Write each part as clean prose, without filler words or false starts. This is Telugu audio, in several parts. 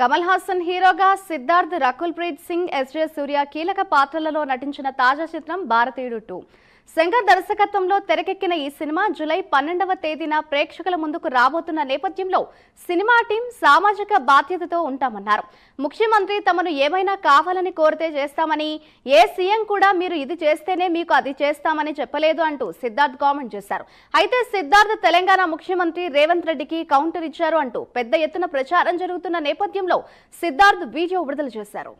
కమల్ హాసన్ హీరోగా సిద్ధార్థ్, రకుల్ ప్రీత్ సింగ్, ఎస్జే సూర్య కీలక పాత్రలలో నటించిన తాజా చిత్రం భారతీయుడు 2. శంకర్ దర్శకత్వంలో తెరకెక్కిన ఈ సినిమా జూలై 12వ తేదీన ప్రేక్షకుల ముందుకు రాబోతున్న నేపథ్యంలో సినిమా టీం సామాజిక బాధ్యతతో ఉంటామన్నారు. ముఖ్యమంత్రి తమను ఏమైనా కావాలని కోరితే చేస్తామని, ఏ సీఎం కూడా మీరు ఇది చేస్తేనే మీకు అది చేస్తామని చెప్పలేదు అంటూ సిద్ధార్థ్ కామెంట్ చేశారు. అయితే సిద్ధార్థ్ తెలంగాణ ముఖ్యమంత్రి రేవంత్ రెడ్డికి కౌంటర్ ఇచ్చారు అంటూ పెద్ద ఎత్తున ప్రచారం జరుగుతున్న నేపథ్యంలో సిద్ధార్థ్ వీడియో విడుదల చేశారు.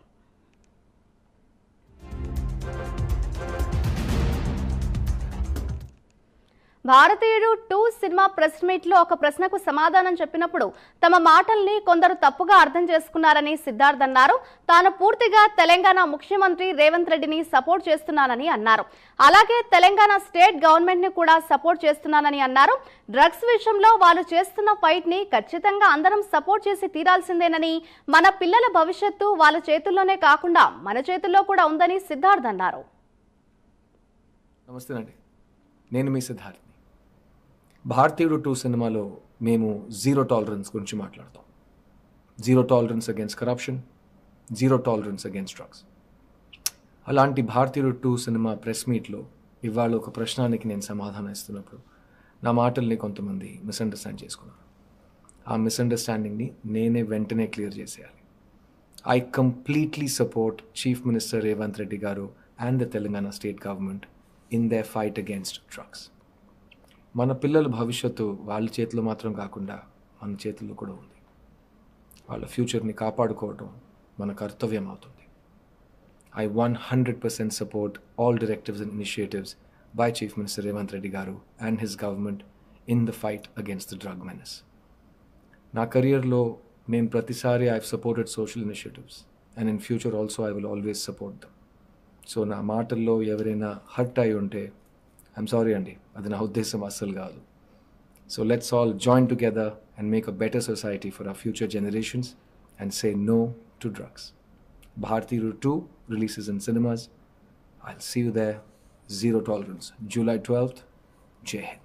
భారతీయుడు 2 సినిమా ప్రెస్ మీట్ లో ఒక ప్రశ్నకు సమాధానం చెప్పినప్పుడు తమ మాటల్ని కొందరు తప్పుగా అర్థం చేసుకున్నారని సిద్ధార్థ్ అన్నారు. తాను పూర్తిగా తెలంగాణ ముఖ్యమంత్రి రేవంత్ రెడ్డిని సపోర్ట్ చేస్తున్నానని అన్నారు. అలాగే తెలంగాణ స్టేట్ గవర్నమెంట్ ని కూడా సపోర్ట్ చేస్తున్నానని అన్నారు. డ్రగ్స్ విషయంలో వాళ్ళు చేస్తున్న ఫైట్ ని ఖచ్చితంగా అందరం సపోర్ట్ చేసి తీరాల్సిందేనని, మన పిల్లల భవిష్యత్తు వాళ్ళ చేతుల్లోనే కాకుండా మన చేతుల్లో కూడా ఉందని సిద్ధార్థ్ అన్నారు. నమస్తే అండి, నేను మీ సిద్ధార్థ్. భారతీయుడు 2 సినిమాలో మేము జీరో టాలరెన్స్ గురించి మాట్లాడతాం. Zero tolerance against corruption, zero tolerance against drugs. అలాంటి భారతీయుడు 2 సినిమా ప్రెస్ మీట్లో ఇవాళ ఒక ప్రశ్నానికి నేను సమాధానం ఇస్తున్నప్పుడు నా మాటల్ని కొంతమంది మిస్అండర్స్టాండ్ చేసుకున్నారు. ఆ మిస్అండర్స్టాండింగ్ని నేనే వెంటనే క్లియర్ చేసేయాలి. I completely support chief minister Revanth Reddy garu and the Telangana state government in their fight against drugs. మన పిల్లల భవిష్యత్తు వాళ్ళ చేతిలో మాత్రం కాకుండా మన చేతుల్లో కూడా ఉంది. వాళ్ళ ఫ్యూచర్ని కాపాడుకోవడం మన కర్తవ్యం అవుతుంది. I 100% support all directives and initiatives by chief minister Revanth Reddy garu and his government in the fight against the drug menace. నా కెరియర్లో నేను ప్రతిసారి I have supported social initiatives and in future also I will always support them. So నా మాటల్లో ఎవరైనా హర్ట్ అయి ఉంటే ఐఎమ్ సారీ అండి, అది నా ఉద్దేశం అస్సలు కాదు. So let's all join together and make a better society for our future generations and say no to drugs. Bharatiyu 2 releases in cinemas. I'll see you there. Zero tolerance. July 12th. Jai Hind.